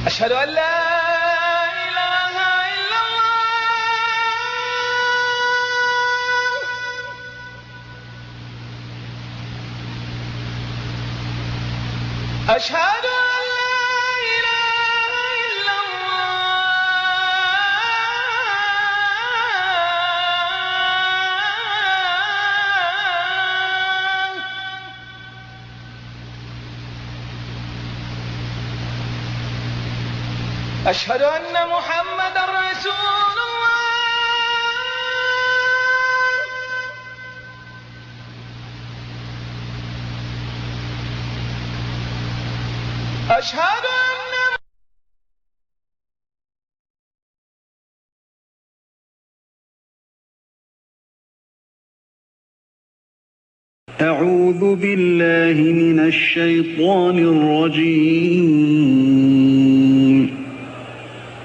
أشهد أن لا إله إلا الله أشهد أن لا إله إلا الله أشهد أن محمد رسول الله أشهد أن أعوذ بالله من الشيطان الرجيم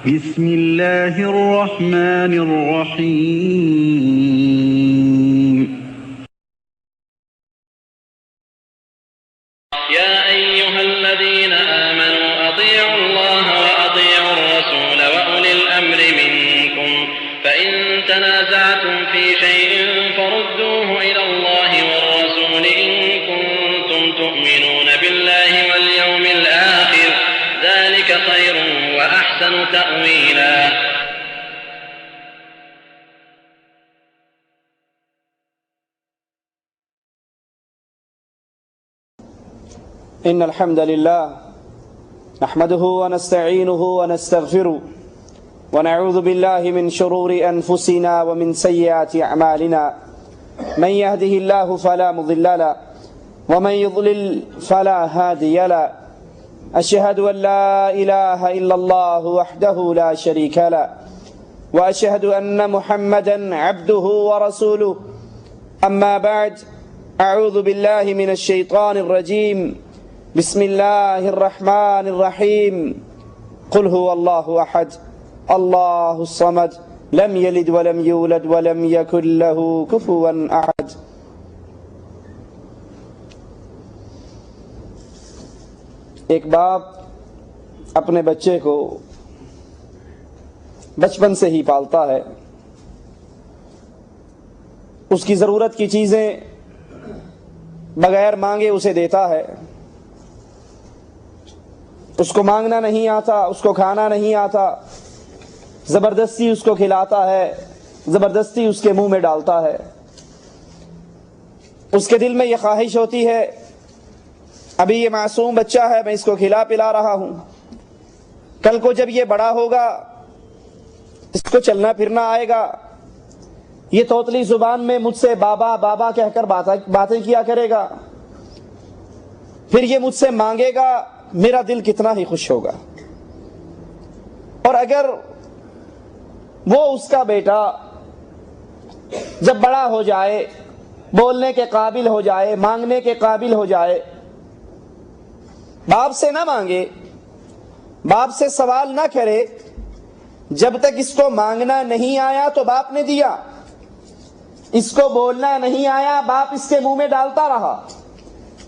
بسم الله الرحمن الرحيم يا أيها الذين آمنوا أطيعوا الله وأطيعوا الرسول وأولي الأمر منكم فإن تنازعتم في شيء فردوه إلى الله والرسول إن كنتم تؤمنون بالله واليوم الآخر ذلك خير وأحسن تأويلا. إن الحمد لله نحمده ونستعينه ونستغفره ونعوذ بالله من شرور أنفسنا ومن سيئات أعمالنا من يهده الله فلا مضل له ومن يضلل فلا هادي له أشهد أن لا إله إلا الله وحده لا شريك له وأشهد أن محمدا عبده ورسوله أما بعد أعوذ بالله من الشيطان الرجيم بسم الله الرحمن الرحيم قل هو الله أحد الله الصمد لم يلد ولم يولد ولم يكن له كفوا أحد. ایک باپ اپنے بچے کو بچپن سے ہی پالتا ہے، اس کی ضرورت کی چیزیں بغیر مانگے اسے دیتا ہے، اس کو مانگنا نہیں آتا، اس کو کھانا نہیں آتا، زبردستی اس کو کھلاتا ہے، زبردستی اس کے منہ میں ڈالتا ہے، اس کے دل میں یہ خواہش ہوتی ہے ابھی یہ معصوم بچہ ہے، میں اس کو کھلا پلا رہا ہوں، کل کو جب یہ بڑا ہوگا اس کو چلنا پھرنا آئے گا، یہ توتلی زبان میں مجھ سے بابا بابا کہہ کر باتیں کیا کرے گا، پھر یہ مجھ سے مانگے گا، میرا دل کتنا ہی خوش ہوگا۔ اور اگر وہ اس کا بیٹا جب بڑا ہو جائے، بولنے کے قابل ہو جائے، مانگنے کے قابل ہو جائے، باپ سے نہ مانگے، باپ سے سوال نہ کرے، جب تک اس کو مانگنا نہیں آیا تو باپ نے دیا، اس کو بولنا نہیں آیا باپ اس کے منہ میں ڈالتا رہا،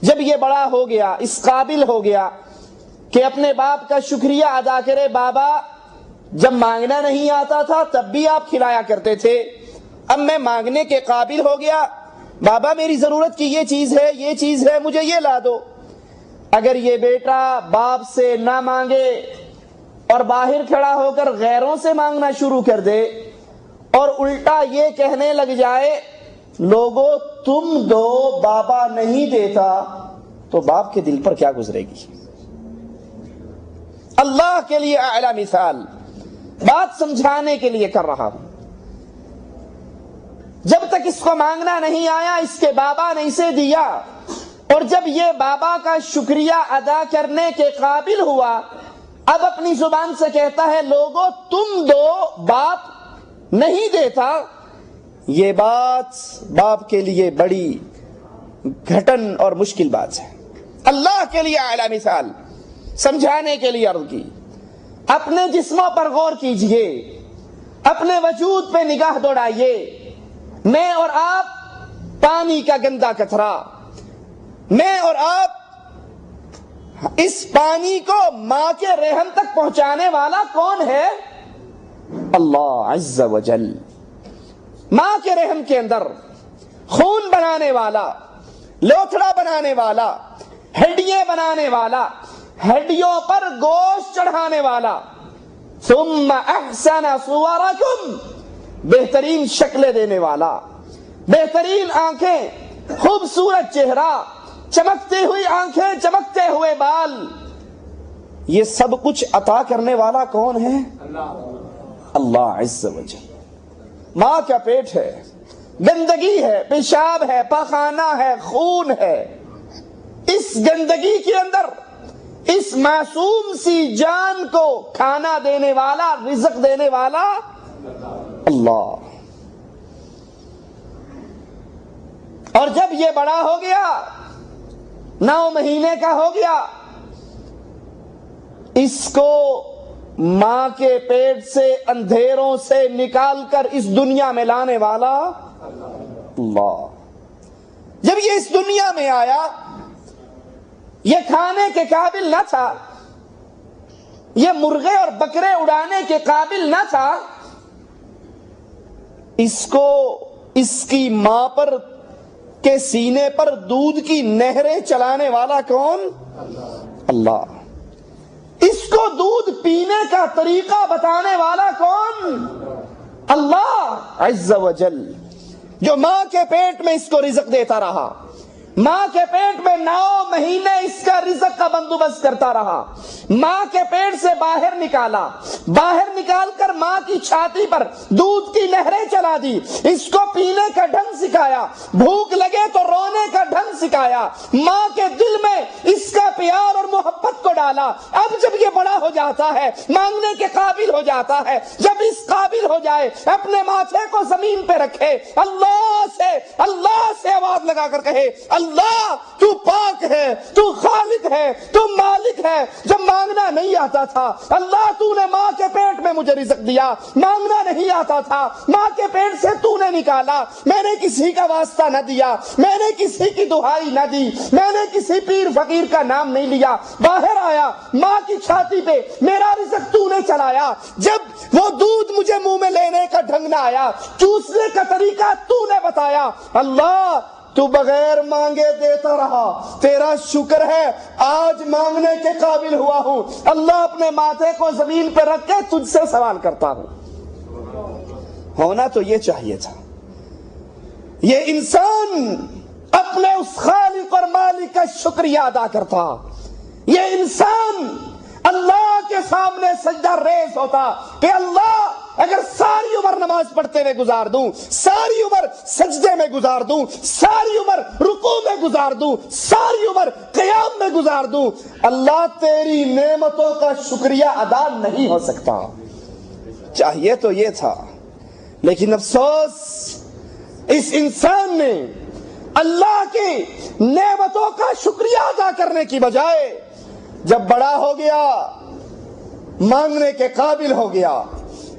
جب یہ بڑا ہو گیا، اس قابل ہو گیا کہ اپنے باپ کا شکریہ ادا کرے، بابا جب مانگنا نہیں آتا تھا تب بھی آپ کھلایا کرتے تھے، اب میں مانگنے کے قابل ہو گیا، بابا میری ضرورت کی یہ چیز ہے، یہ چیز ہے، مجھے یہ لا دو۔ اگر یہ بیٹا باپ سے نہ مانگے اور باہر کھڑا ہو کر غیروں سے مانگنا شروع کر دے اور الٹا یہ کہنے لگ جائے لوگوں تم دو بابا نہیں دیتا، تو باپ کے دل پر کیا گزرے گی؟ اللہ کے لیے اعلی مثال بات سمجھانے کے لیے کر رہا ہوں، جب تک اس کو مانگنا نہیں آیا، اس کے بابا نے اسے دیا اور جب یہ بابا کا شکریہ ادا کرنے کے قابل ہوا، اب اپنی زبان سے کہتا ہے لوگوں تم دو، باپ نہیں دیتا۔ یہ بات باپ کے لیے بڑی گھٹن اور مشکل بات ہے۔ اللہ کے لیے اعلی مثال سمجھانے کے لیے عرض کی۔ اپنے جسموں پر غور کیجئے، اپنے وجود پہ نگاہ دوڑائیے۔ میں اور آپ پانی کا گندا قطرہ، میں اور آپ اس پانی کو ماں کے رحم تک پہنچانے والا کون ہے؟ اللہ عز و جل۔ ماں کے رحم کے اندر خون بنانے والا، لوتھڑا بنانے والا، ہڈیاں بنانے والا، ہڈیوں پر گوشت چڑھانے والا، ثم احسن صورکم، بہترین شکلیں دینے والا، بہترین آنکھیں، خوبصورت چہرہ، چمکتی ہوئی آنکھیں، چمکتے ہوئے بال، یہ سب کچھ عطا کرنے والا کون ہے؟ اللہ عز و جل۔ ماں کا پیٹ ہے، گندگی ہے، پیشاب ہے، پاخانہ ہے، خون ہے، اس گندگی کے اندر اس معصوم سی جان کو کھانا دینے والا، رزق دینے والا اللہ۔ اور جب یہ بڑا ہو گیا، 9 مہینے کا ہو گیا، اس کو ماں کے پیٹ سے اندھیروں سے نکال کر اس دنیا میں لانے والا اللہ۔ جب یہ اس دنیا میں آیا، یہ کھانے کے قابل نہ تھا، یہ مرغے اور بکرے اڑانے کے قابل نہ تھا، اس کو اس کی ماں پر کے سینے پر دودھ کی نہریں چلانے والا کون؟ اللہ۔ اس کو دودھ پینے کا طریقہ بتانے والا کون؟ اللہ عز و جل، جو ماں کے پیٹ میں اس کو رزق دیتا رہا، ماں کے پیٹ میں 9 مہینے اس کا رزق کا بندوبست کرتا رہا، ماں کے پیٹ سے باہر نکالا، باہر نکال کر ماں کی چھاتی پر دودھ کی نہریں چلا دی، اس کو پینے کا ڈھنگ سکھایا، بھوک لگے تو رونے کا ڈھنگ سکھایا، ماں کے دل میں اس کا پیار اور محبت کو ڈالا۔ اب جب یہ بڑا ہو جاتا ہے، مانگنے کے قابل ہو جاتا ہے، جب اس قابل ہو جائے، اپنے ماتھے کو زمین پہ رکھے، اللہ سے آواز لگا کر کہے اللہ تو پاک ہے، تو خالق ہے، تو مالک ہے۔ جب مانگنا نہیں آتا تھا، اللہ تو نے ماں کے پیٹ میں مجھے رزق دیا، مانگنا نہیں آتا تھا، ماں کے پیٹ سے تو نے نکالا، میں نے کسی کا واسطہ نہ دیا، میں نے کسی کی دہائی نہ دی، میں نے کسی پیر فقیر کا نام نہیں لیا، باہر آیا ماں کی چھاتی پہ، میرا رزق تو نے چلایا۔ جب وہ دودھ مجھے منہ میں لینے کا ڈھنگ نہ آیا، چوسنے کا طریقہ تو نے بتایا، اللہ تو بغیر مانگے دیتا رہا، تیرا شکر ہے آج مانگنے کے قابل ہوا ہوں۔ اللہ اپنے ماتھے کو زمین پہ رکھ کے تجھ سے سوال کرتا ہوں۔ ہونا تو یہ چاہیے تھا، یہ انسان اپنے اس خالق اور مالک کا شکریہ ادا کرتا، یہ انسان اللہ کے سامنے سجدہ ریز ہوتا کہ اللہ اگر ساری عمر نماز پڑھتے ہوئے گزار دوں، ساری عمر سجدے میں گزار دوں، ساری عمر رکوع میں گزار دوں، ساری عمر قیام میں گزار دوں، اللہ تیری نعمتوں کا شکریہ ادا نہیں ہو سکتا۔ چاہیے تو یہ تھا، لیکن افسوس اس انسان نے اللہ کی نعمتوں کا شکریہ ادا کرنے کی بجائے جب بڑا ہو گیا، مانگنے کے قابل ہو گیا،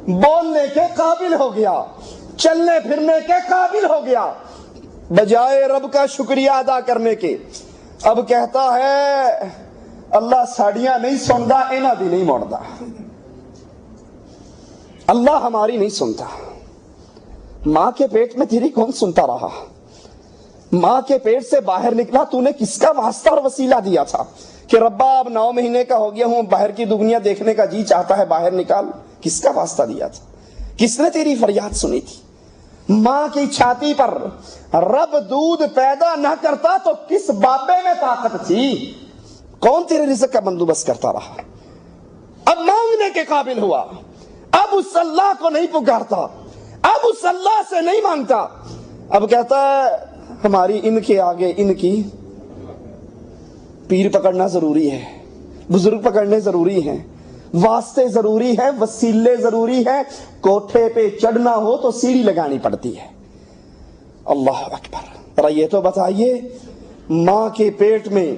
بولنے کے قابل ہو گیا، چلنے پھرنے کے قابل ہو گیا، بجائے رب کا شکریہ ادا کرنے کے اب کہتا ہے اللہ ساڑیاں نہیں سنتا، اینا بھی نہیں موڑتا، اللہ ہماری نہیں سنتا۔ ماں کے پیٹ میں تیری کون سنتا رہا؟ ماں کے پیٹ سے باہر نکلا، تو نے کس کا واسطہ اور وسیلہ دیا تھا کہ ربا اب 9 مہینے کا ہو گیا ہوں، باہر کی دنیا دیکھنے کا جی چاہتا ہے، باہر نکال؟ کس کا واسطہ دیا تھا؟ کس نے تیری فریاد سنی تھی؟ ماں کی چھاتی پر رب دودھ پیدا نہ کرتا تو کس بابے میں طاقت تھی؟ کون تیرے رزق کا بندوبست کرتا رہا؟ اب مانگنے کے قابل ہوا، اب اس اللہ کو نہیں پکارتا، اب اس اللہ سے نہیں مانگتا، اب کہتا ہے ہماری ان کے آگے ان کی پیر پکڑنا ضروری ہے، بزرگ پکڑنے ضروری ہیں، واسطے ضروری ہیں، وسیلے ضروری ہیں. کوٹھے پہ چڑھنا ہو تو سیڑھی لگانی پڑتی ہے. اللہ اکبر. ذرا یہ تو بتائیے، ماں کے پیٹ میں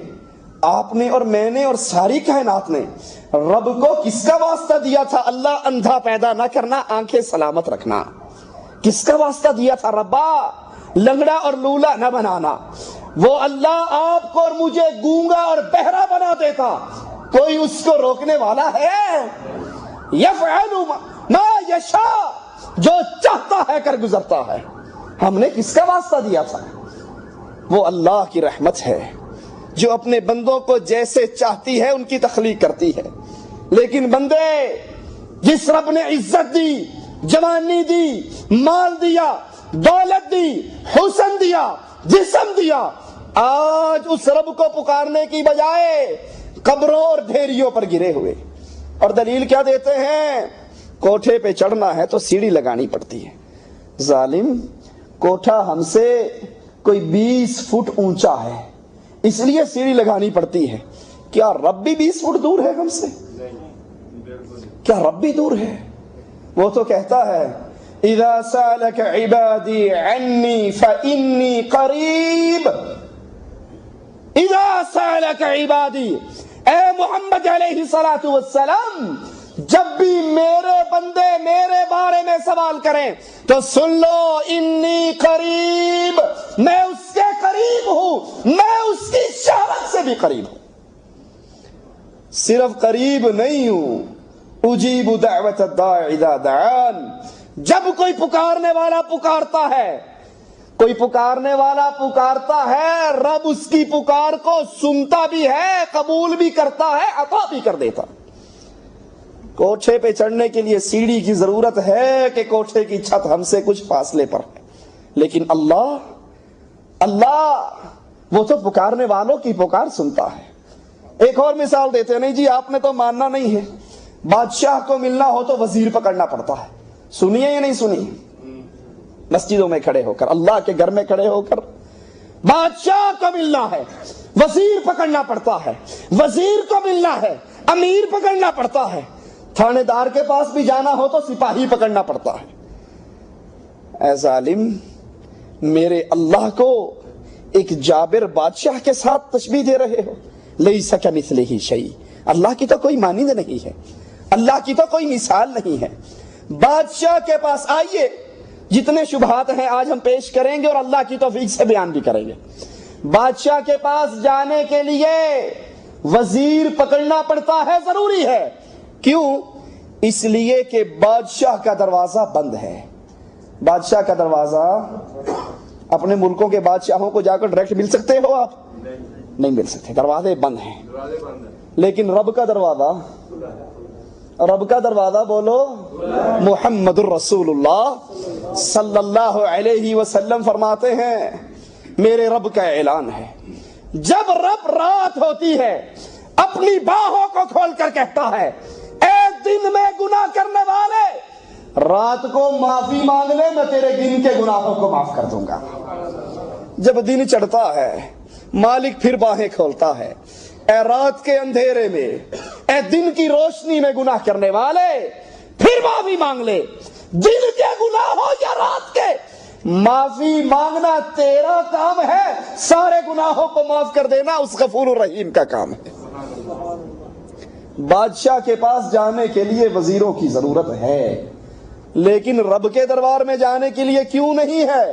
آپ نے اور میں نے اور ساری کائنات نے رب کو کس کا واسطہ دیا تھا؟ اللہ اندھا پیدا نہ کرنا، آنکھیں سلامت رکھنا. کس کا واسطہ دیا تھا؟ ربا لنگڑا اور لولا نہ بنانا. وہ اللہ آپ کو اور مجھے گونگا اور بہرا بنا دیتا، کوئی اس کو روکنے والا ہے؟ یفعل ما یشاء، جو چاہتا ہے کر گزرتا ہے. ہم نے کس کا واسطہ دیا تھا؟ وہ اللہ کی رحمت ہے جو اپنے بندوں کو جیسے چاہتی ہے ان کی تخلیق کرتی ہے. لیکن بندے، جس رب نے عزت دی، جوانی دی، مال دیا، دولت دی، حسن دیا، جسم دیا، آج اس رب کو پکارنے کی بجائے قبروں اور ڈھیریوں پر گرے ہوئے. اور دلیل کیا دیتے ہیں؟ کوٹھے پہ چڑھنا ہے تو سیڑھی لگانی پڑتی ہے. ظالم، کوٹھا ہم سے کوئی 20 فٹ اونچا ہے، اس لیے سیڑھی لگانی پڑتی ہے. کیا رب بھی 20 فٹ دور ہے ہم سے؟ کیا رب بھی دور ہے؟ وہ تو کہتا ہے اذا سالک عبادی عنی فانی قریب. اذا سالک عبادی، اے محمد علیہ الصلوۃ والسلام، جب بھی میرے بندے میرے بارے میں سوال کریں تو سن لو، انی قریب، میں اس کے قریب ہوں، میں اس کی شہرت سے بھی قریب ہوں. صرف قریب نہیں ہوں، اجیب دعوت الداع اذا دعان. جب کوئی پکارنے والا پکارتا ہے، کوئی پکارنے والا پکارتا ہے، رب اس کی پکار کو سنتا بھی ہے، قبول بھی کرتا ہے، عطا بھی کر دیتا. کوٹھے پہ چڑھنے کے لیے سیڑھی کی ضرورت ہے کہ کوٹھے کی چھت ہم سے کچھ فاصلے پر ہے. لیکن اللہ وہ تو پکارنے والوں کی پکار سنتا ہے. ایک اور مثال دیتے ہیں. نہیں جی آپ نے تو ماننا نہیں ہے، بادشاہ کو ملنا ہو تو وزیر پکڑنا پڑتا ہے. سنیے یا نہیں سنی؟ مسجدوں میں کھڑے ہو کر، اللہ کے گھر میں کھڑے ہو کر بادشاہ کو ملنا ہے، وزیر پکڑنا پڑتا ہے. وزیر کو ملنا ہے، امیر پکڑنا پڑتا ہے. تھانے دار کے پاس بھی جانا ہو تو سپاہی پکڑنا پڑتا ہے. اے ظالم، میرے اللہ کو ایک جابر بادشاہ کے ساتھ تشبیہ دے رہے ہو. لیس کمثلہ شیء، اللہ کی تو کوئی مانند نہیں ہے، اللہ کی تو کوئی مثال نہیں ہے. بادشاہ کے پاس آئیے، جتنے شبہات ہیں آج ہم پیش کریں گے اور اللہ کی توفیق سے بیان بھی کریں گے. بادشاہ کے پاس جانے کے لیے وزیر پکڑنا پڑتا ہے، ضروری ہے. کیوں؟ اس لیے کہ بادشاہ کا دروازہ بند ہے. بادشاہ کا دروازہ، اپنے ملکوں کے بادشاہوں کو جا کر ڈائریکٹ مل سکتے ہو آپ؟ نہیں مل سکتے، دروازے بند ہیں. لیکن رب کا دروازہ بولو محمد الرسول اللہ صلی اللہ علیہ وسلم فرماتے ہیں، میرے رب کا اعلان ہے، جب رب رات ہوتی ہے اپنی باہوں کو کھول کر کہتا ہے، اے دن میں گناہ کرنے والے، رات کو معافی مانگ لے، میں تیرے دن کے گناہوں کو معاف کر دوں گا. جب دن چڑھتا ہے مالک پھر باہیں کھولتا ہے، اے رات کے اندھیرے میں، اے دن کی روشنی میں گناہ کرنے والے، پھر معافی مانگ لے. دن کے گناہ ہو یا رات کے، معافی مانگنا تیرا کام ہے، سارے گناہوں کو معاف کر دینا اس غفور الرحیم کا کام ہے. بادشاہ کے پاس جانے کے لیے وزیروں کی ضرورت ہے، لیکن رب کے دربار میں جانے کے لیے کیوں نہیں ہے؟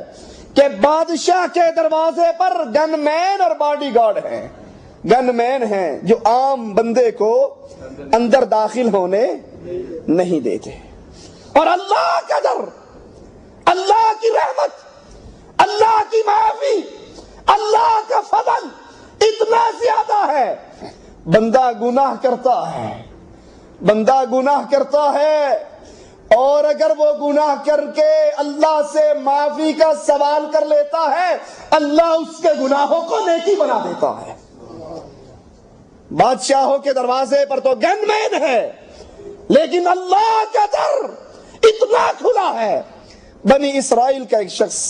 کہ بادشاہ کے دروازے پر گن مین اور باڈی گارڈ ہیں. گن مین ہیں جو عام بندے کو اندر داخل ہونے نہیں دیتے. اور اللہ کا در، اللہ کی رحمت، اللہ کی معافی، اللہ کا فضل اتنا زیادہ ہے. بندہ گناہ کرتا ہے اور اگر وہ گناہ کر کے اللہ سے معافی کا سوال کر لیتا ہے، اللہ اس کے گناہوں کو نیکی بنا دیتا ہے. بادشاہوں کے دروازے پر تو گن مین ہے، لیکن اللہ کا در اتنا کھلا ہے. بنی اسرائیل کا ایک شخص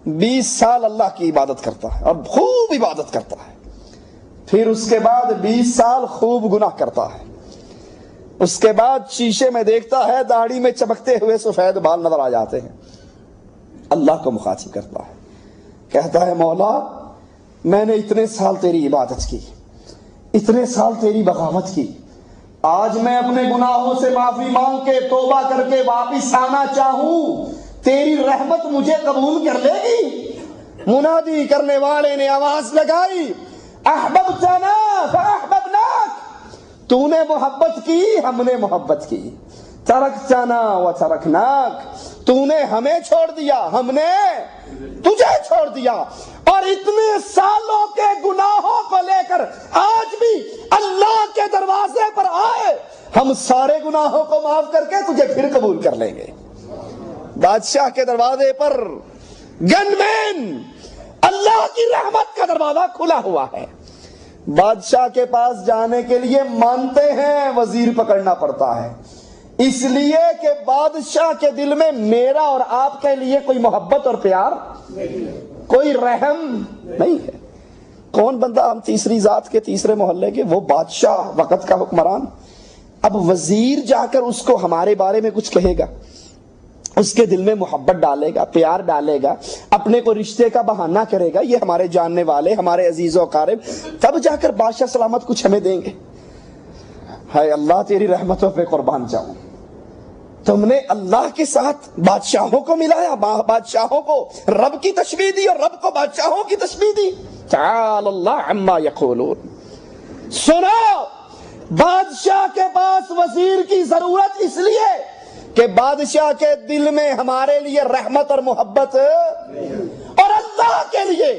20 سال اللہ کی عبادت کرتا ہے اور خوب عبادت کرتا ہے، پھر اس کے بعد 20 سال خوب گناہ کرتا ہے، اس کے بعد شیشے میں دیکھتا ہے داڑھی میں چمکتے ہوئے سفید بال نظر آ جاتے ہیں، اللہ کو مخاطب کرتا ہے، کہتا ہے مولا میں نے اتنے سال تیری عبادت کی، اتنے سال تیری بغاوت کی، آج میں اپنے گناہوں سے معافی مانگ کے توبہ کر کے واپس آنا چاہوں، تیری رحمت مجھے قبول کر لے گی؟ منادی کرنے والے نے آواز لگائی، احببتنا فاحببناک، تو نے محبت کی ہم نے محبت کی، ترکتنا وترکناک، تو نے ہمیں چھوڑ دیا ہم نے تجھے چھوڑ دیا، اور اتنے سالوں کے گناہوں کو لے کر آج بھی اللہ کے دروازے پر آئے، ہم سارے گناہوں کو معاف کر کے تجھے پھر قبول کر لیں گے۔ بادشاہ کے دروازے پر گن مین اللہ کی رحمت کا دروازہ کھلا ہوا ہے، بادشاہ کے پاس جانے کے لیے مانتے ہیں وزیر پکڑنا پڑتا ہے، اس لیے کہ بادشاہ کے دل میں میرا اور آپ کے لیے کوئی محبت اور پیار، کوئی رحم نہیں ہے۔ کون بندہ ہم تیسری ذات کے تیسرے محلے کے، وہ بادشاہ وقت کا حکمران، اب وزیر جا کر اس کو ہمارے بارے میں کچھ کہے گا، اس کے دل میں محبت ڈالے گا، پیار ڈالے گا، اپنے کو رشتے کا بہانہ کرے گا، یہ ہمارے جاننے والے ہمارے عزیز و اقارب، تب جا کر بادشاہ سلامت کچھ ہمیں دیں گے۔ ہائے اللہ تیری رحمتوں پہ قربان جاؤں، تم نے اللہ کے ساتھ بادشاہوں کو ملایا، بادشاہوں کو رب کی تشبیہ دی اور رب کو بادشاہوں کی تشبیہ دی۔ تعالی اللہ عما یقولون۔ سنو، بادشاہ کے پاس وزیر کی ضرورت اس لیے کہ بادشاہ کے دل میں ہمارے لیے رحمت اور محبت، اور اللہ کے لیے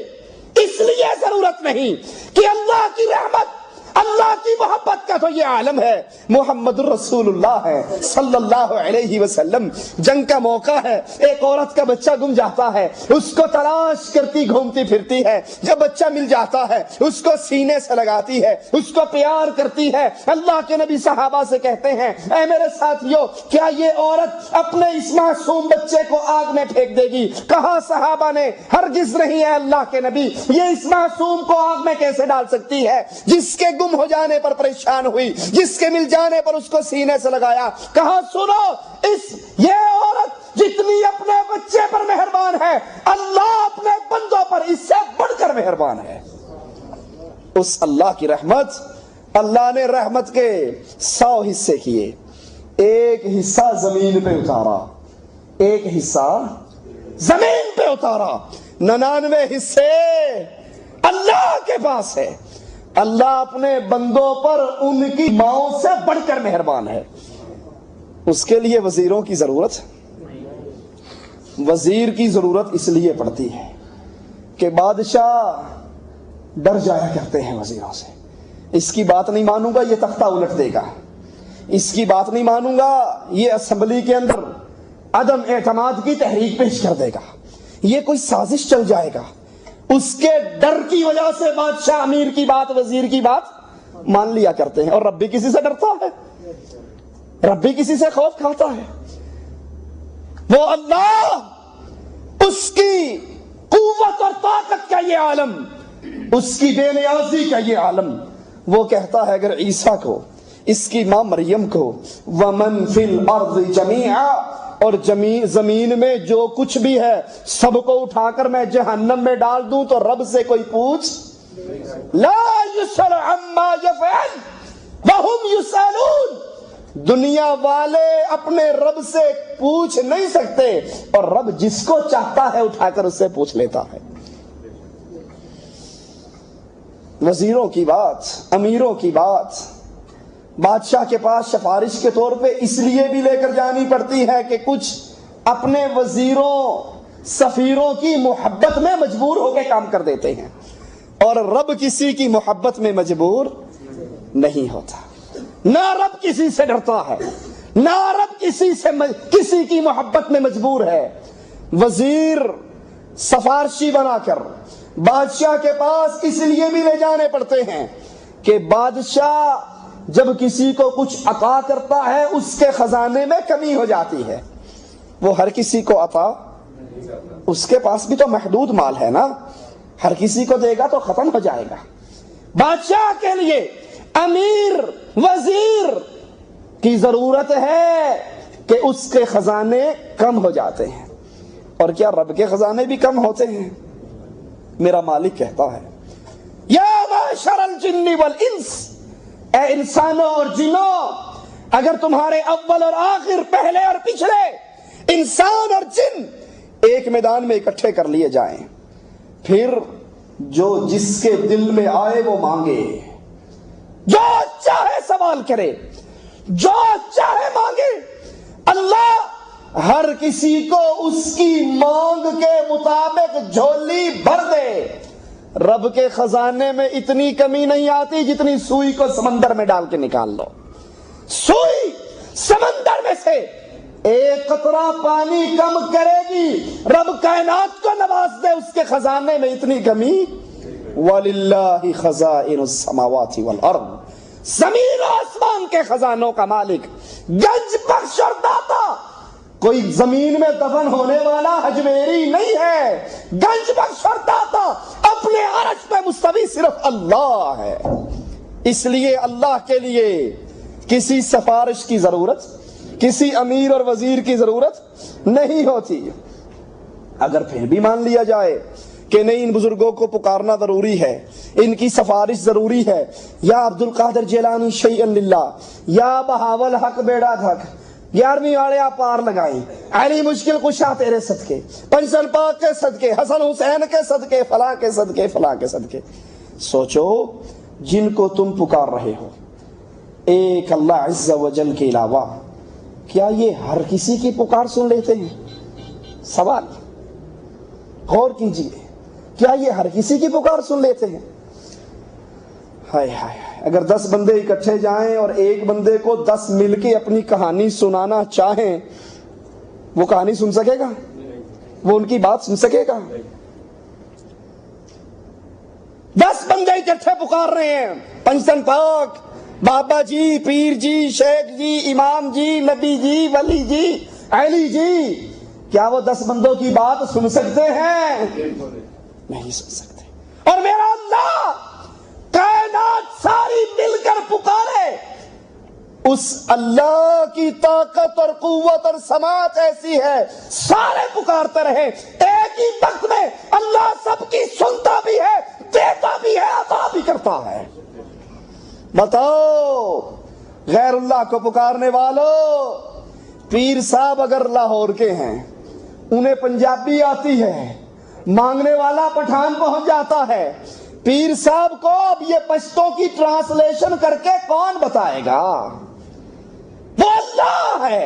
اس لیے ضرورت نہیں کہ اللہ کی رحمت، اللہ کی محبت کا تو یہ عالم ہے، محمد الرسول اللہ ہے صلی اللہ علیہ وسلم۔ جنگ کا موقع ہے، ایک عورت کا بچہ گم جاتا ہے، اس کو تلاش کرتی گھومتی پھرتی ہے، جب بچہ مل جاتا ہے اس کو سینے سے لگاتی ہے، اس کو پیار کرتی ہے۔ اللہ کے نبی صحابہ سے کہتے ہیں، اے میرے ساتھیو، کیا یہ عورت اپنے اس معصوم بچے کو آگ میں پھینک دے گی؟ کہا صحابہ نے، ہرگز نہیں ہے اللہ کے نبی، یہ اس معصوم کو آگ میں کیسے ڈال سکتی ہے؟ جس کے گم ہو جانے پر پریشان ہوئی، جس کے مل جانے پر اس کو سینے سے لگایا۔ کہا سنو، یہ عورت جتنی اپنے بچے پر مہربان ہے، اللہ اپنے بندوں پر اس سے بڑھ کر مہربان ہے۔ اس اللہ کی رحمت، اللہ نے رحمت کے 100 حصے کیے، ایک حصہ زمین پہ اتارا، ایک حصہ زمین پہ اتارا، 99 حصے اللہ کے پاس ہے۔ اللہ اپنے بندوں پر ان کی ماؤں سے بڑھ کر مہربان ہے۔ اس کے لیے وزیروں کی ضرورت، وزیر کی ضرورت اس لیے پڑتی ہے کہ بادشاہ ڈر جایا کرتے ہیں وزیروں سے، اس کی بات نہیں مانوں گا یہ تختہ الٹ دے گا، اس کی بات نہیں مانوں گا یہ اسمبلی کے اندر عدم اعتماد کی تحریک پیش کر دے گا، یہ کوئی سازش چل جائے گا۔ اس کے ڈر کی وجہ سے بادشاہ امیر کی بات، وزیر کی بات مان لیا کرتے ہیں، اور رب بھی کسی سے ڈرتا ہے، رب بھی کسی سے خوف کھاتا ہے۔ وہ اللہ، اس کی قوت اور طاقت کا یہ عالم، اس کی بے نیازی کا یہ عالم، وہ کہتا ہے اگر عیسیٰ کو، اس کی ماں مریم کو، وَمَن فِي الْأَرْضِ جَمِيعًا، اور زمین میں جو کچھ بھی ہے سب کو اٹھا کر میں جہنم میں ڈال دوں تو رب سے کوئی پوچھ لا يسأل عما يفعل وهم يسألون۔ دنیا والے اپنے رب سے پوچھ نہیں سکتے، اور رب جس کو چاہتا ہے اٹھا کر اس سے پوچھ لیتا ہے۔ وزیروں کی بات، امیروں کی بات بادشاہ کے پاس سفارش کے طور پہ اس لیے بھی لے کر جانی پڑتی ہے کہ کچھ اپنے وزیروں سفیروں کی محبت میں مجبور ہو کے کام کر دیتے ہیں، اور رب کسی کی محبت میں مجبور نہیں ہوتا، نہ رب کسی سے ڈرتا ہے، نہ رب کسی کی محبت میں مجبور ہے۔ وزیر سفارشی بنا کر بادشاہ کے پاس اس لیے بھی لے جانے پڑتے ہیں کہ بادشاہ جب کسی کو کچھ عطا کرتا ہے اس کے خزانے میں کمی ہو جاتی ہے، وہ ہر کسی کو عطا اس کے پاس بھی تو محدود مال ہے نا, ہر کسی کو دے گا تو ختم ہو جائے گا. بادشاہ کے لیے امیر وزیر کی ضرورت ہے کہ اس کے خزانے کم ہو جاتے ہیں. اور کیا رب کے خزانے بھی کم ہوتے ہیں؟ میرا مالک کہتا ہے یا معشر الجن والانس, اے انسانوں اور جنوں, اگر تمہارے اول اور آخر, پہلے اور پچھلے, انسان اور جن ایک میدان میں اکٹھے کر لیے جائیں, پھر جو جس کے دل میں آئے وہ مانگے, جو چاہے سوال کرے, جو چاہے مانگے, اللہ ہر کسی کو اس کی مانگ کے مطابق جھولی بھر دے. رب کے خزانے میں اتنی کمی نہیں آتی جتنی سوئی کو سمندر میں ڈال کے نکال لو. سوئی سمندر میں سے ایک قطرہ پانی کم کرے گی, رب کائنات کو نواز دے, اس کے خزانے میں اتنی کمی. وَلِلَّهِ خَزَائِنُ السَّمَاوَاتِ وَالْأَرْضِ, زمین و آسمان کے خزانوں کا مالک, گنج بخش اور داتا. کوئی زمین میں دفن ہونے والا اجمیری نہیں ہے, گنج بخش اور داتا اپنے عرش پہ مستوی صرف اللہ ہے. اس لیے اللہ کے لیے کسی سفارش کی ضرورت, کسی امیر اور وزیر کی ضرورت نہیں ہوتی. اگر پھر بھی مان لیا جائے کہ نہیں, ان بزرگوں کو پکارنا ضروری ہے, ان کی سفارش ضروری ہے, یا عبد القادر جیلانی شیئا للہ, یا بہاول حق بیڑا دھک, 11ویں والے آپ پار لگائیں, علی مشکل کشا تیرے صدقے, پنجن پاک کے صدقے, حسن حسین کے صدقے, فلاں کے صدقے, فلاں کے صدقے. سوچو جن کو تم پکار رہے ہو ایک اللہ عز و جل کے علاوہ, کیا یہ ہر کسی کی پکار سن لیتے ہیں؟ سوال غور کیجیے, کیا یہ ہر کسی کی پکار سن لیتے ہیں؟ ہائے ہائے, اگر 10 بندے اکٹھے جائیں اور ایک بندے کو 10 مل کے اپنی کہانی سنانا چاہیں, وہ کہانی سن سکے گا؟ وہ ان کی بات سن سکے گا؟ 10 بندے اکٹھے پکار رہے ہیں, پنجتن پاک, بابا جی, پیر جی, شیخ جی, امام جی, نبی جی, ولی جی, علی جی, کیا وہ 10 بندوں کی بات سن سکتے ہیں؟ نہیں سن سکتے. اور میرا اللہ کائنات ساری مل کر پکارے, اس اللہ کی طاقت اور قوت اور سماعت ایسی ہے, سارے پکارتے رہے ایک ہی وقت میں, اللہ سب کی سنتا بھی ہے, دیتا بھی ہے, عطا بھی کرتا ہے. بتاؤ غیر اللہ کو پکارنے والوں, پیر صاحب اگر لاہور کے ہیں, انہیں پنجابی آتی ہے, مانگنے والا پٹھان پہنچ جاتا ہے, پیر صاحب کو اب یہ پشتوں کی ٹرانسلیشن کر کے کون بتائے گا؟ وہ اللہ ہے,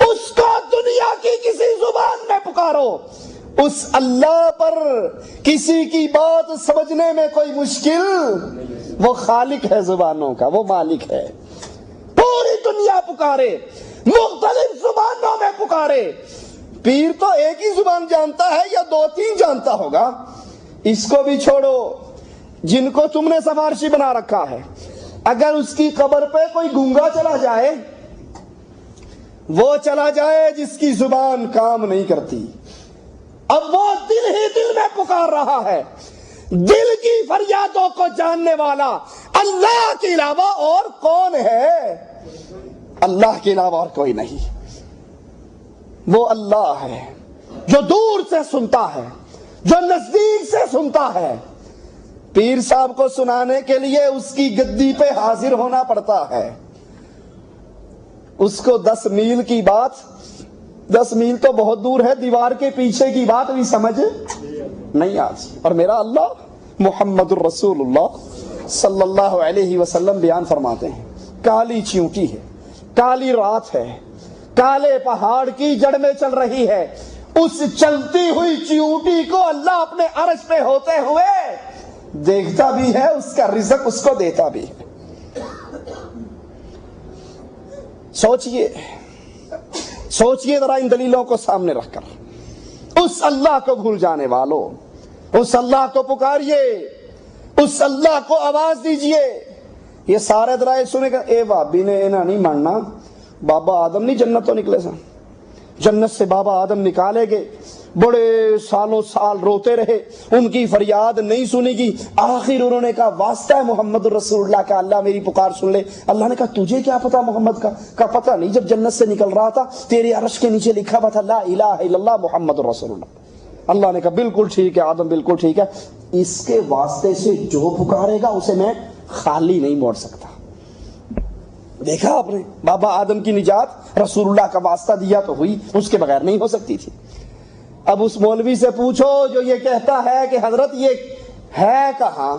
اس کو دنیا کی کسی زبان میں پکارو, اس اللہ پر کسی کی بات سمجھنے میں کوئی مشکل, وہ خالق ہے زبانوں کا, وہ مالک ہے. پوری دنیا پکارے, مختلف زبانوں میں پکارے, پیر تو ایک ہی زبان جانتا ہے یا 2-3 جانتا ہوگا. اس کو بھی چھوڑو, جن کو تم نے سفارشی بنا رکھا ہے, اگر اس کی قبر پہ کوئی گونگا چلا جائے, وہ چلا جائے جس کی زبان کام نہیں کرتی, اب وہ دل ہی دل میں پکار رہا ہے. دل کی فریادوں کو جاننے والا اللہ کے علاوہ اور کون ہے؟ اللہ کے علاوہ اور کوئی نہیں. وہ اللہ ہے جو دور سے سنتا ہے, جو نزدیک سے سنتا ہے. پیر صاحب کو سنانے کے لیے اس کی گدی پہ حاضر ہونا پڑتا ہے. اس کو 10 میل کی بات, 10 میل تو بہت دور ہے, دیوار کے پیچھے کی بات بھی سمجھ نہیں آتی. اور میرا اللہ محمد الرسول اللہ صلی اللہ علیہ وسلم بیان فرماتے ہیں, کالی چیونٹی ہے, کالی رات ہے, کالے پہاڑ کی جڑ میں چل رہی ہے, اس چلتی ہوئی چیونٹی کو اللہ اپنے عرش پہ ہوتے ہوئے دیکھتا بھی ہے, اس کا رزق اس کو دیتا بھی ہے. سوچئے سوچئے ذرا ان دلیلوں کو سامنے رکھ کر. اس اللہ کو بھول جانے والوں, اس اللہ کو پکاریے, اس اللہ کو آواز دیجئے. یہ سارے درائے سنے گا, اے بابی نے اینا نہیں ماننا, بابا آدم نہیں جنت تو نکلے سن, جنت سے بابا آدم نکالے گئے، بڑے سالوں سال روتے رہے، ان کی فریاد نہیں سنی گی، آخر انہوں نے کہا واسطہ ہے محمد رسول اللہ کا، اللہ میری پکار سن لے۔ اللہ نے کہا تجھے کیا پتا محمد کا؟ کہا پتہ نہیں، جب جنت سے نکل رہا تھا تیرے عرش کے نیچے لکھا ہوا تھا لا الہ الا اللہ محمد رسول اللہ۔ اللہ نے کہا بالکل ٹھیک ہے آدم، بالکل ٹھیک ہے، اس کے واسطے سے جو پکارے گا اسے میں خالی نہیں موڑ سکتا۔ دیکھا آپ نے، بابا آدم کی نجات رسول اللہ کا واسطہ دیا تو ہوئی، اس کے بغیر نہیں ہو سکتی تھی۔ اب اس مولوی سے پوچھو جو یہ کہتا ہے کہ حضرت یہ ہے کہاں،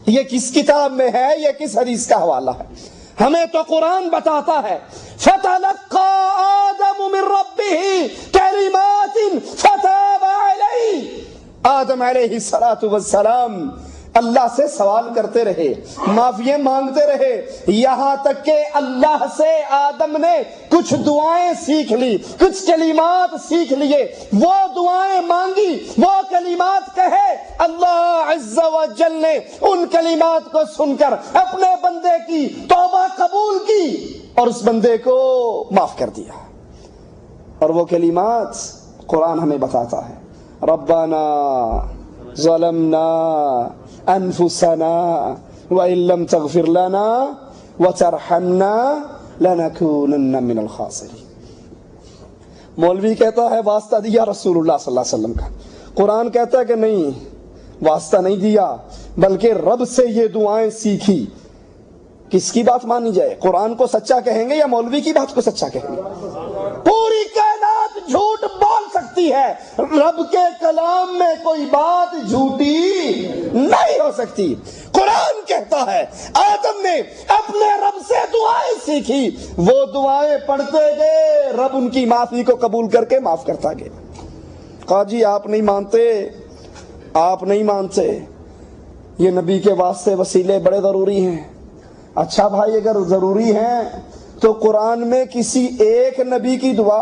یہ کس کتاب میں ہے، یہ کس حدیث کا حوالہ ہے؟ ہمیں تو قرآن بتاتا ہے فَتَلَقَّى آدَمُ مِن رَبِّهِ كَلِمَاتٍ فَتَابَ عَلَيْهِ۔ آدم علیہ السلام اللہ سے سوال کرتے رہے، معافی مانگتے رہے، یہاں تک کہ اللہ سے آدم نے کچھ دعائیں سیکھ لی، کچھ کلمات سیکھ لیے، وہ دعائیں مانگی، وہ کلمات کہے، اللہ عز و جل نے ان کلمات کو سن کر اپنے بندے کی توبہ قبول کی اور اس بندے کو معاف کر دیا۔ اور وہ کلمات قرآن ہمیں بتاتا ہے، ربنا ظلمنا انفسنا وان لم تغفر لنا وترحمنا لنكونن من الخاسرین۔ مولوی کہتا ہے واسطہ دیا رسول اللہ صلی اللہ علیہ وسلم کا، قرآن کہتا ہے کہ نہیں واسطہ نہیں دیا بلکہ رب سے یہ دعائیں سیکھی۔ کس کی بات مانی جائے؟ قرآن کو سچا کہیں گے یا مولوی کی بات کو سچا کہیں گے؟ پوری کائنات جھوٹ بول سکتی ہے، رب کے کلام میں کوئی بات جھوٹی نہیں ہو سکتی۔ قرآن کہتا ہے آدم نے اپنے رب سے دعائیں سیکھی، وہ دعائیں پڑھتے گئے، رب ان کی معافی کو قبول کر کے معاف کرتا گیا۔ کہا جی آپ نہیں مانتے، آپ نہیں مانتے، یہ نبی کے واسطے وسیلے بڑے ضروری ہیں۔ اچھا بھائی اگر ضروری ہیں تو قرآن میں کسی ایک نبی کی دعا،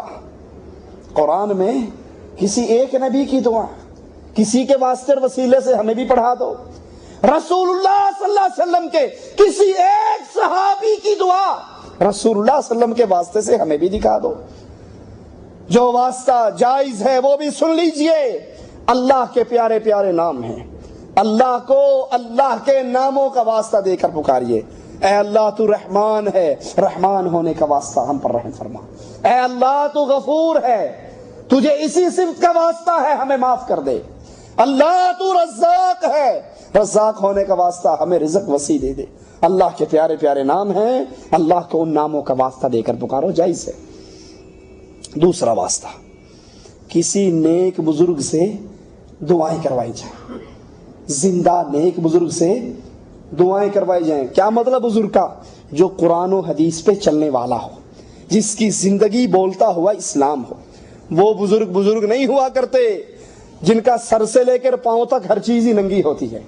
قرآن میں کسی ایک نبی کی دعا، کسی کے واسطے اور وسیلے سے ہمیں بھی پڑھا دو۔ رسول اللہ صلی اللہ علیہ وسلم کے کسی ایک صحابی کی دعا رسول اللہ صلی اللہ علیہ وسلم کے واسطے سے ہمیں بھی دکھا دو۔ جو واسطہ جائز ہے وہ بھی سن لیجئے۔ اللہ کے پیارے پیارے نام ہیں، اللہ کو اللہ کے ناموں کا واسطہ دے کر پکاریے۔ اے اللہ تو رحمان ہے، رحمان ہونے کا واسطہ ہم پر رحم فرما۔ اے اللہ تو غفور ہے، تجھے اسی صفت کا واسطہ ہے، ہمیں معاف کر دے۔ اللہ تو رزاق ہے، رزاق ہونے کا واسطہ ہمیں رزق وسیع دے دے۔ اللہ کے پیارے پیارے نام ہیں، اللہ کو ان ناموں کا واسطہ دے کر پکارو، جائز ہے۔ دوسرا واسطہ، کسی نیک بزرگ سے دعائیں کروائی جائیں، زندہ نیک بزرگ سے دعائیں کروائی جائیں۔ کیا مطلب بزرگ کا؟ جو قرآن و حدیث پہ چلنے والا ہو، جس کی زندگی بولتا ہوا اسلام ہو۔ وہ بزرگ نہیں ہوا کرتے جن کا سر سے لے کر پاؤں تک ہر چیز ہی ننگی ہوتی ہے،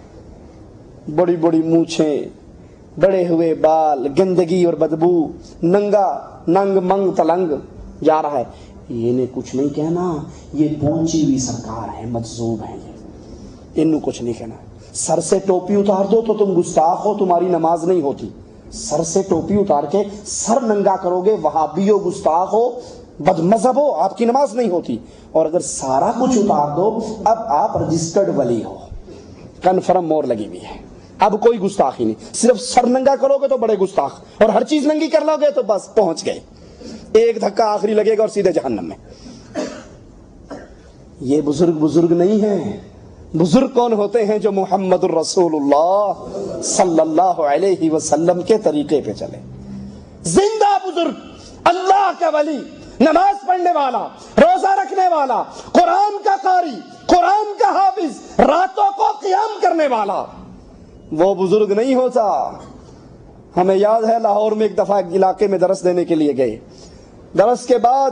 بڑی بڑی مونچھیں، بڑے ہوئے بال، گندگی اور بدبو، ننگا ننگ منگ تلنگ جا رہا ہے۔ یہ نے کچھ نہیں کہنا، یہ پہنچی ہوئی سرکار ہے، مجذوب ہے، یہ انہوں کچھ نہیں کہنا۔ سر سے ٹوپی اتار دو تو تم گستاخ ہو، تمہاری نماز نہیں ہوتی۔ سر سے ٹوپی اتار کے سر ننگا کرو گے، وہابی ہو، گستاخ ہو، بد مذہب ہو، آپ کی نماز نہیں ہوتی۔ اور اگر سارا کچھ اتار دو، اب آپ رجسٹرڈ ولی ہو، کنفرم مور لگی ہوئی ہے، اب کوئی گستاخی نہیں۔ صرف سر ننگا کرو گے تو بڑے گستاخ، اور ہر چیز ننگی کر لو گے تو بس پہنچ گئے، ایک دھکا آخری لگے گا اور سیدھے جہنم میں۔ یہ بزرگ نہیں ہیں۔ بزرگ کون ہوتے ہیں؟ جو محمد الرسول اللہ صلی اللہ علیہ وسلم کے طریقے پہ چلے۔ زندہ بزرگ، اللہ کا ولی، نماز پڑھنے والا، روزہ رکھنے والا، قرآن کا قاری، قرآن کا حافظ، راتوں کو قیام کرنے والا، وہ بزرگ نہیں ہوتا۔ ہمیں یاد ہے لاہور میں ایک دفعہ ایک علاقے میں درس دینے کے لیے گئے، درس کے بعد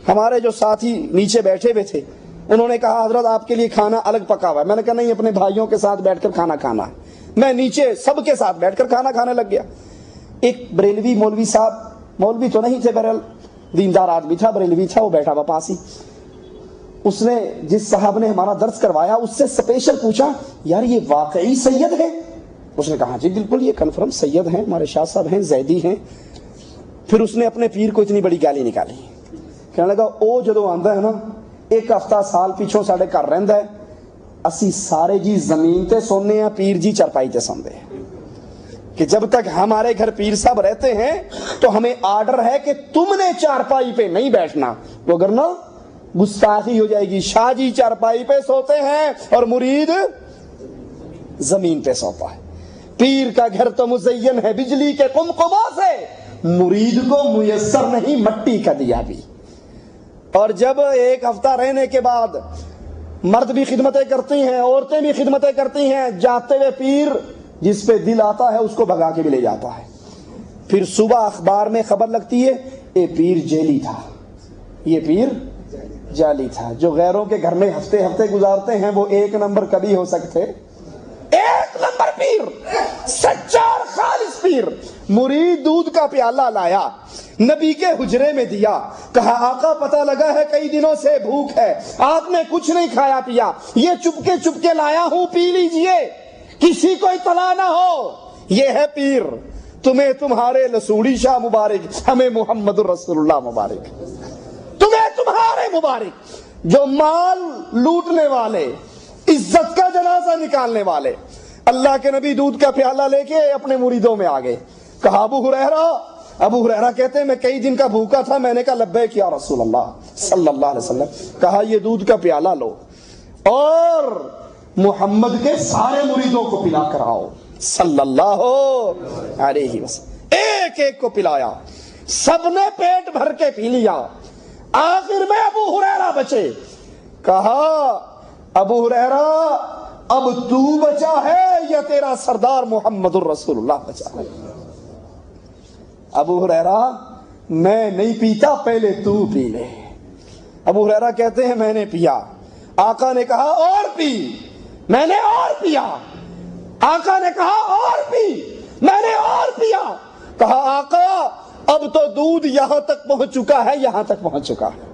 ہمارے جو ساتھی نیچے بیٹھے ہوئے تھے انہوں نے کہا حضرت آپ کے لیے کھانا الگ پکا ہوا ہے۔ میں نے کہا نہیں، اپنے بھائیوں کے ساتھ بیٹھ کر کھانا کھانا ہے۔ میں نیچے سب کے ساتھ بیٹھ کر کھانا کھانے لگ گیا۔ ایک بریلوی مولوی صاحب، مولوی تو نہیں تھے، بہرحال دیندار آدمی تھا، بریلوی تھا، وہ بیٹھا ہوا پاس ہی۔ اس نے جس صاحب نے ہمارا درس کروایا اس سے سپیشل پوچھا یار یہ واقعی سید ہے؟ اس نے کہا جی بالکل یہ کنفرم سید ہیں، ہمارے شاہ صاحب ہیں، زیدی ہیں۔ پھر اس نے اپنے پیر کو اتنی بڑی گالی نکالی کہنے لگا او جدو آندا ہے نا ایک ہفتہ سال پیچھوں ساڈے گھر رہندا ہے, اسی سارے جی زمین تے سونے ہیں, پیر جی چرپائی تے سوندے ہیں, کہ جب تک ہمارے گھر پیر صاحب رہتے ہیں تو ہمیں آرڈر ہے کہ تم نے چارپائی پہ نہیں بیٹھنا, وگرنہ گستاخی ہو جائے گی. شاہ جی چارپائی پہ سوتے ہیں اور مرید زمین پہ سوتا ہے. پیر کا گھر تو مزین ہے بجلی کے قمقموں سے, مرید کو میسر نہیں مٹی کا دیا بھی. اور جب ایک ہفتہ رہنے کے بعد مرد بھی خدمتیں کرتی ہیں, عورتیں بھی خدمتیں کرتی ہیں, جاتے ہوئے پیر جس پہ دل آتا ہے اس کو بھگا کے بھی لے جاتا ہے. پھر صبح اخبار میں خبر لگتی ہے یہ پیر جیلی تھا, یہ پیر جعلی تھا. جو غیروں کے گھر میں ہفتے ہفتے گزارتے ہیں وہ ایک نمبر کبھی ہو سکتے, ایک نمبر پیر, سچا اور خالص پیر. مرید دودھ کا پیالہ لایا, نبی کے حجرے میں دیا, کہا آقا پتہ لگا ہے کئی دنوں سے بھوک ہے, آپ نے کچھ نہیں کھایا پیا, یہ چپکے لایا ہوں, پی لیجئے, کسی کو اطلاع نہ ہو. یہ ہے پیر. تمہیں تمہارے لسوڑی شاہ مبارک, ہمیں محمد الرسول اللہ مبارک. تمہیں تمہارے مبارک جو مال لوٹنے والے, عزت کا جنازہ نکالنے والے. اللہ کے نبی دودھ کا پیالہ لے کے اپنے مریدوں میں آگے. کہا ابو ہریرہ کہتے ہیں میں کئی دن کا بھوکا تھا. میں نے کہا لبیک یا رسول اللہ صلی اللہ علیہ وسلم. کہا یہ دودھ کا پیالہ لو اور محمد کے سارے مریدوں کو پلا کر آؤ صلی اللہ علیہ وسلم. ایک ایک کو پلایا, سب نے پیٹ بھر کے پی لیا. آخر میں ابو ہریرہ بچے. کہا ابو ہریرہ اب تو بچا ہے یا تیرا سردار محمد الرسول اللہ بچا ہے؟ ابو ہریرہ میں نہیں پیتا, پہلے تو پی لے. ابو ہریرہ کہتے ہیں میں نے پیا. آقا نے کہا اور پی. میں نے اور پیا. آقا نے کہا اور پی. میں نے اور پیا. کہا آقا اب تو دودھ یہاں تک پہنچ چکا ہے, یہاں تک پہنچ چکا ہے.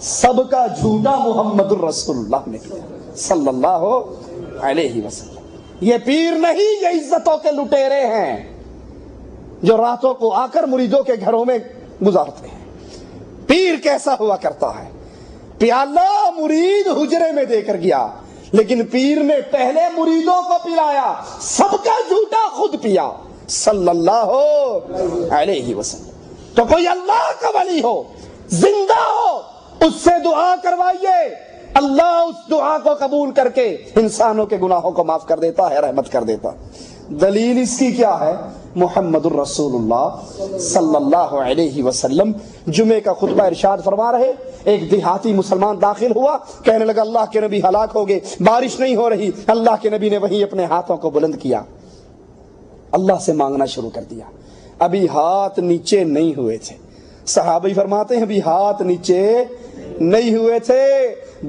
سب کا جھوٹا محمد الرسول اللہ نے کیا صلی اللہ علیہ وسلم. یہ پیر نہیں, یہ عزتوں کے لٹیرے ہیں جو راتوں کو آ کر مریدوں کے گھروں میں گزارتے ہیں. پیر کیسا ہوا کرتا ہے؟ پیالہ مرید حجرے میں دے کر گیا, لیکن پیر نے پہلے مریدوں کو پلایا, سب کا جھوٹا خود پیا صلی اللہ علیہ وسلم. تو کوئی اللہ کا ولی ہو, زندہ ہو, اس سے دعا کروائیے, اللہ اس دعا کو قبول کر کے انسانوں کے گناہوں کو معاف کر دیتا ہے, رحمت کر دیتا. دلیل اس کی کیا ہے؟ محمد الرسول اللہ صلی اللہ علیہ وسلم جمعے کا خطبہ ارشاد فرما رہے. ایک دیہاتی مسلمان داخل ہوا, کہنے لگا اللہ کے نبی ہلاک ہو گئے, بارش نہیں ہو رہی. اللہ کے نبی نے وہیں اپنے ہاتھوں کو بلند کیا, اللہ سے مانگنا شروع کر دیا. ابھی ہاتھ نیچے نہیں ہوئے تھے. صحابی فرماتے ہیں ابھی ہاتھ نیچے نہیں ہوئے تھے,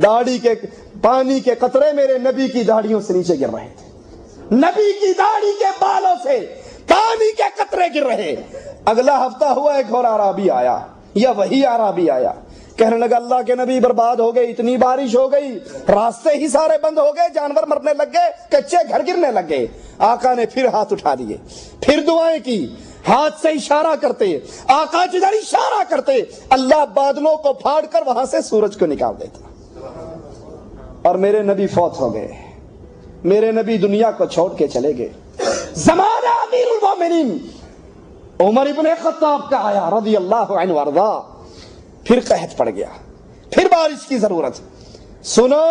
داڑھی کے پانی کے قطرے میرے نبی کی داڑھیوں سے نیچے گر رہے تھے. نبی کی داڑھی کے بالوں سے پانی کے قطرے گر رہے. اگلا ہفتہ ہوا ایک اور عربی آیا, یا وہی عربی آیا, کہنے لگا اللہ کے نبی برباد ہو گئے, اتنی بارش ہو گئی, راستے ہی سارے بند ہو گئے, جانور مرنے لگ گئے, کچے گھر گرنے لگ گئے. آقا نے پھر ہاتھ اٹھا دیے, پھر دعائیں کی, ہاتھ سے اشارہ کرتے. آقا جدھر اشارہ کرتے اللہ بادلوں کو پھاڑ کر وہاں سے سورج کو نکال دیتا. اور میرے نبی فوت ہو گئے, میرے نبی دنیا کو چھوڑ کے چلے گئے. زمانہ امیر المومنین عمر ابن خطاب کا آیا رضی اللہ عنہ وارضا. پھر قحط پڑ گیا, پھر بارش کی ضرورت. سنو,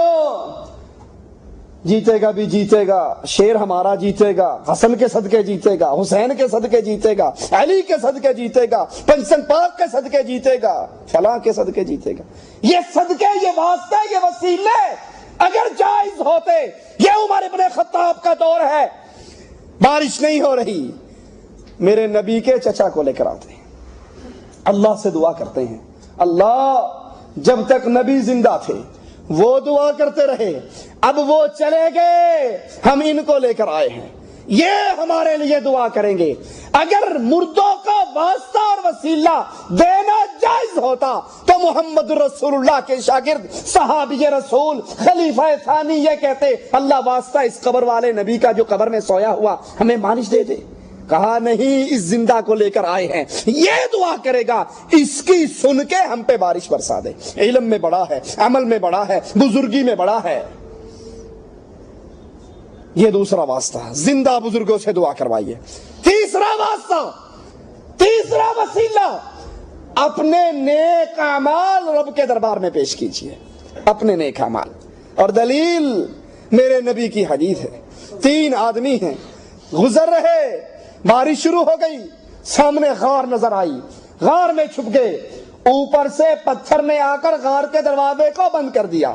جیتے گا بھی جیتے گا, شیر ہمارا جیتے گا, حسن کے صدقے جیتے گا, حسین کے صدقے جیتے گا, علی کے صدقے جیتے گا, پنجتن پاک کے صدقے جیتے گا, فلاں کے صدقے جیتے گا. یہ صدقے, یہ واسطے, یہ وسیلے اگر جائز ہوتے, یہ عمر ابن خطاب کا دور ہے, بارش نہیں ہو رہی, میرے نبی کے چچا کو لے کر آتے ہیں, اللہ سے دعا کرتے ہیں, اللہ جب تک نبی زندہ تھے وہ دعا کرتے رہے, اب وہ چلے گئے, ہم ان کو لے کر آئے ہیں, یہ ہمارے لیے دعا کریں گے. اگر مردوں کا واسطہ اور وسیلہ دینا جائز ہوتا تو محمد رسول اللہ کے شاگرد صحابی رسول خلیفہ ثانی یہ کہتے اللہ واسطہ اس قبر والے نبی کا جو قبر میں سویا ہوا ہمیں مالش دے دے. کہا نہیں، اس زندہ کو لے کر آئے ہیں، یہ دعا کرے گا اس کی سن کے ہم پہ بارش برسا دے۔ علم میں بڑا ہے، عمل میں بڑا ہے، بزرگی میں بڑا ہے۔ یہ دوسرا واسطہ، زندہ بزرگوں سے دعا کروائیے۔ تیسرا واسطہ، تیسرا وسیلہ، اپنے نیک اعمال رب کے دربار میں پیش کیجئے، اپنے نیک اعمال۔ اور دلیل میرے نبی کی حدیث ہے، 3 آدمی ہیں، گزر رہے، بارش شروع ہو گئی، سامنے غار نظر آئی، غار میں چھپ گئے، اوپر سے پتھر نے آ کر غار کے دروازے کو بند کر دیا۔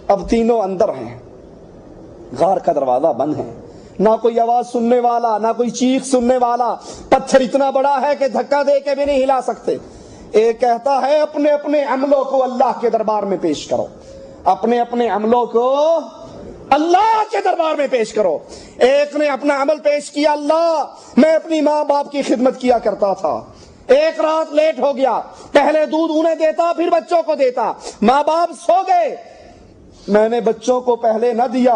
اب تینوں اندر ہیں، غار کا دروازہ بند ہے، نہ کوئی آواز سننے والا، نہ کوئی چیخ سننے والا، پتھر اتنا بڑا ہے کہ دھکا دے کے بھی نہیں ہلا سکتے۔ ایک کہتا ہے اپنے اپنے عملوں کو اللہ کے دربار میں پیش کرو، اپنے اپنے عملوں کو اللہ کے دربار میں پیش کرو۔ ایک نے اپنا عمل پیش کیا، اللہ میں اپنی ماں باپ کی خدمت کیا کرتا تھا، ایک رات لیٹ ہو گیا، پہلے دودھ انہیں دیتا پھر بچوں کو دیتا، ماں باپ سو گئے، میں نے بچوں کو پہلے نہ دیا،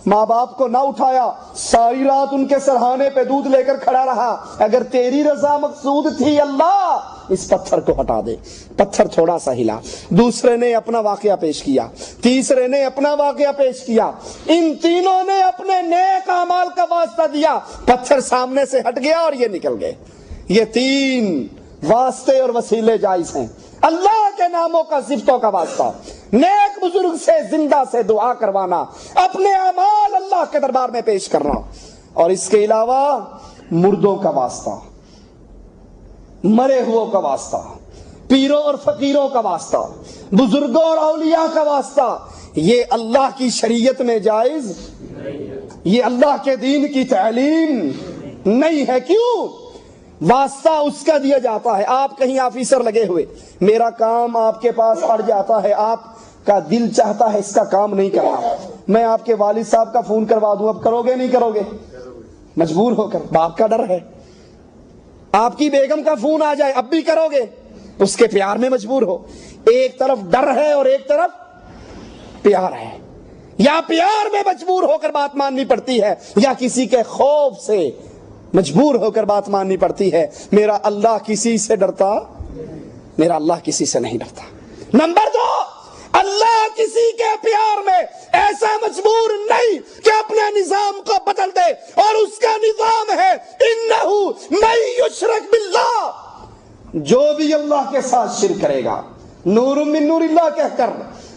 ماں باپ کو نہ اٹھایا، ساری رات ان کے سرہانے پہ دودھ لے کر کھڑا رہا، اگر تیری رضا مقصود تھی اللہ اس پتھر کو ہٹا دے۔ پتھر تھوڑا سا ہلا، دوسرے نے اپنا واقعہ پیش کیا، تیسرے نے اپنا واقعہ پیش کیا، ان تینوں نے اپنے نیک اعمال کا واسطہ دیا، پتھر سامنے سے ہٹ گیا اور یہ نکل گئے۔ یہ 3 واسطے اور وسیلے جائز ہیں، اللہ کے ناموں کا، صفتوں کا واسطہ، نیک بزرگ سے، زندہ سے دعا کروانا، اپنے اعمال اللہ کے دربار میں پیش کرنا، اور اس کے علاوہ مردوں کا واسطہ، مرے ہوئوں کا واسطہ، پیروں اور فقیروں کا واسطہ، بزرگوں اور اولیاء کا واسطہ، یہ اللہ کی شریعت میں جائز، یہ اللہ کے دین کی تعلیم نہیں ہے۔ کیوں؟ واسطہ اس کا دیا جاتا ہے۔ آپ کہیں آفیسر لگے ہوئے، میرا کام آپ کے پاس پڑ جاتا ہے، آپ کا دل چاہتا ہے اس کا کام نہیں کرنا، میں آپ کے والد صاحب کا فون کروا دوں، اب کرو گے نہیں کرو گے؟ مجبور ہو کر، باپ کا ڈر ہے۔ آپ کی بیگم کا فون آ جائے اب بھی کرو گے؟ اس کے پیار میں مجبور ہو۔ ایک طرف ڈر ہے اور ایک طرف پیار ہے، یا پیار میں مجبور ہو کر بات ماننی پڑتی ہے، یا کسی کے خوف سے مجبور ہو کر بات ماننی پڑتی ہے۔ میرا اللہ کسی سے ڈرتا، میرا اللہ کسی سے نہیں ڈرتا۔ نمبر 2، اللہ کسی کے پیار میں ایسا مجبور نہیں کہ اپنے نظام کو بدل دے، اور اس کا نظام ہے انہو من یشرک باللہ، جو بھی اللہ کے ساتھ شرک کرے گا، نور من نور اللہ کہہ کر،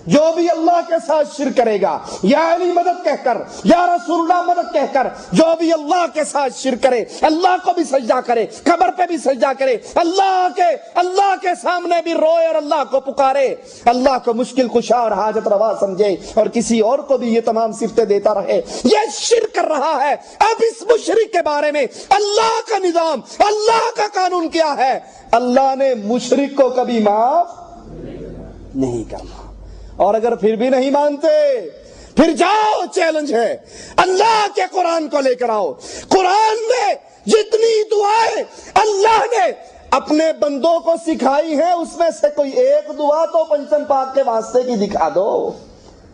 جو بھی اللہ کے ساتھ شرک کرے گا، یا علی مدد کہہ کر، یا رسول اللہ مدد کہہ کر، جو بھی اللہ کے ساتھ شرک کرے، اللہ کو بھی سجدہ کرے، قبر پہ بھی سجدہ کرے، اللہ کے سامنے بھی روئے اور اللہ کو پکارے، اللہ کو مشکل کشا اور حاجت روا سمجھے، اور کسی اور کو بھی یہ تمام صفتیں دیتا رہے، یہ شرک کر رہا ہے۔ اب اس مشرک کے بارے میں اللہ کا نظام، اللہ کا قانون کیا ہے؟ اللہ نے مشرک کو کبھی معاف نہیں کرنا، اور اگر پھر بھی نہیں مانتے پھر جاؤ، چیلنج ہے، اللہ کے قرآن کو لے کر آؤ۔ قرآن میں جتنی دعائیں اللہ نے اپنے بندوں کو سکھائی ہیں، اس میں سے کوئی ایک دعا تو پنچم پاک کے واسطے کی دکھا دو۔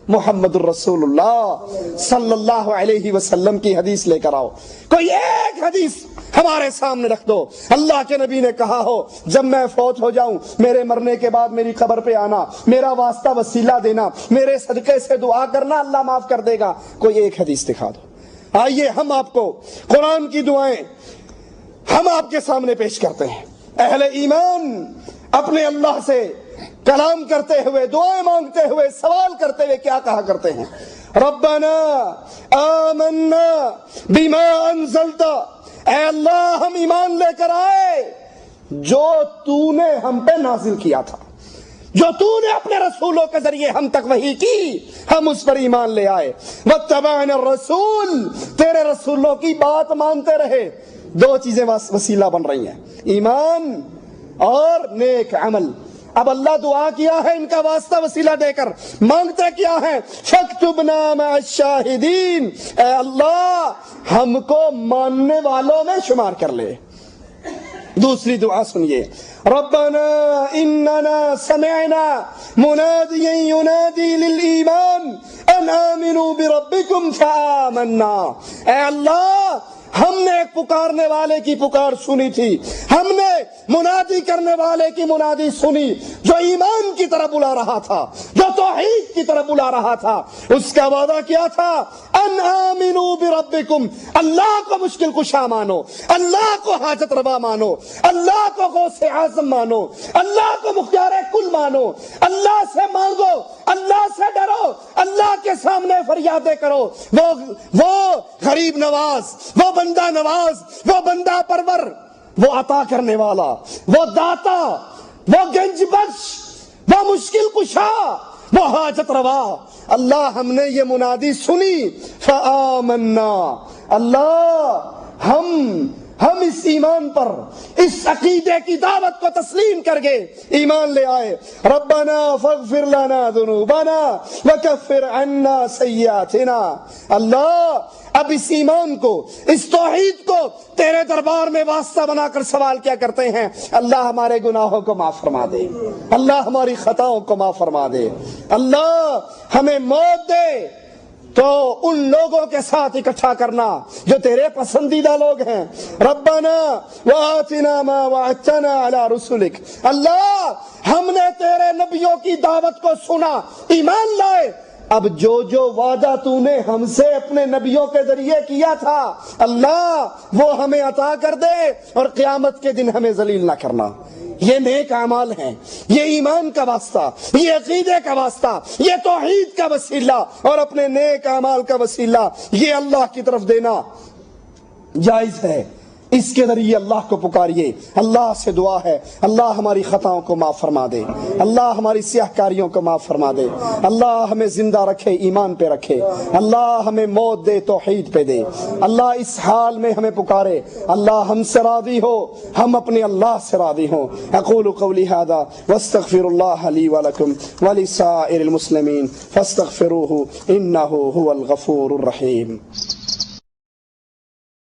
محمد الرسول اللہ صلی اللہ علیہ وسلم کی حدیث لے کر آؤ، کوئی ایک حدیث ہمارے سامنے رکھ دو۔ اللہ کے نبی نے کہا ہو جب میں فوت ہو جاؤں، میرے مرنے کے بعد میری قبر پہ آنا، میرا واسطہ وسیلہ دینا، میرے صدقے سے دعا کرنا، اللہ معاف کر دے گا، کوئی ایک حدیث دکھا دو۔ آئیے ہم آپ کو قرآن کی دعائیں ہم آپ کے سامنے پیش کرتے ہیں۔ اہل ایمان اپنے اللہ سے کلام کرتے ہوئے، دعائیں مانگتے ہوئے، سوال کرتے ہوئے کیا کہا کرتے ہیں؟ ربنا آمنا بما انزلت، اے اللہ ہم ایمان لے کر آئے جو تو نے ہم پہ نازل کیا تھا، جو تو نے اپنے رسولوں کے ذریعے ہم تک وحی کی، ہم اس پر ایمان لے آئے۔ واتبعنا الرسول، تیرے رسولوں کی بات مانتے رہے۔ 2 چیزیں وسیلہ بن رہی ہیں، ایمان اور نیک عمل۔ اب اللہ دعا کیا ہے ان کا واسطہ وسیلہ دے کر، مانگتے کیا ہے؟ فاکتبنا مع الشاہدین، اے اللہ ہم کو ماننے والوں میں شمار کر لے۔ دوسری دعا سنیے، ربنا اننا سمعنا منادیا ینادی للایمان ان آمنوا بربکم فآمنا، اے اللہ ہم نے ایک پکارنے والے کی پکار سنی تھی، ہم نے منادی کرنے والے کی منادی سنی، جو ایمان کی طرف بلا رہا تھا، جو توحید کی طرف بلا رہا تھا۔ اس کا وعدہ کیا تھا؟ ان آمنوا بربکم، اللہ کو مشکل کشا مانو، اللہ کو حاجت روا مانو، اللہ کو غوث اعظم مانو، اللہ کو مختار کل مانو، اللہ سے مانگو، اللہ سے ڈرو، اللہ کے سامنے فریادیں کرو۔ وہ غریب نواز، وہ بندہ نواز، وہ بندہ پرور، وہ عطا کرنے والا، وہ داتا، وہ گنج بخش، وہ مشکل کشا، وہ حاجت روا۔ اللہ ہم نے یہ منادی سنی، فآمنا، اللہ ہم اس ایمان پر، اس عقیدے کی دعوت کو تسلیم کر گئے، ایمان لے آئے۔ ربنا فاغفر لنا ذنوبنا وکفر عنا سیئاتنا۔ اللہ اب اس ایمان کو، اس توحید کو تیرے دربار میں واسطہ بنا کر سوال کیا کرتے ہیں، اللہ ہمارے گناہوں کو معاف فرما دے، اللہ ہماری خطاؤں کو معاف فرما دے، اللہ ہمیں موت دے تو ان لوگوں کے ساتھ اکٹھا کرنا جو تیرے پسندیدہ لوگ ہیں۔ ربنا وآتنا ما وعدتنا علی رسلک، اللہ ہم نے تیرے نبیوں کی دعوت کو سنا، ایمان لائے، اب جو وعدہ تو نے ہم سے اپنے نبیوں کے ذریعے کیا تھا اللہ وہ ہمیں عطا کر دے، اور قیامت کے دن ہمیں ذلیل نہ کرنا۔ یہ نیک اعمال ہیں، یہ ایمان کا واسطہ، یہ عقیدے کا واسطہ، یہ توحید کا وسیلہ، اور اپنے نیک اعمال کا وسیلہ یہ اللہ کی طرف دینا جائز ہے۔ اس کے ذریعے اللہ کو پکاریے، اللہ سے دعا ہے اللہ ہماری خطاؤں کو معاف فرما دے، اللہ ہماری سیاہ کاریوں کو معاف فرما دے، اللہ ہمیں زندہ رکھے، ایمان پہ رکھے، اللہ ہمیں موت دے، توحید پہ دے، اللہ اس حال میں ہمیں پکارے، اللہ ہم سے راضی ہو، ہم اپنے اللہ سے راضی ہوں۔ اقول قولی ھذا واستغفر اللہ لی ولکم ولسائر المسلمین فاستغفروہ انہ ھو الغفور الرحیم۔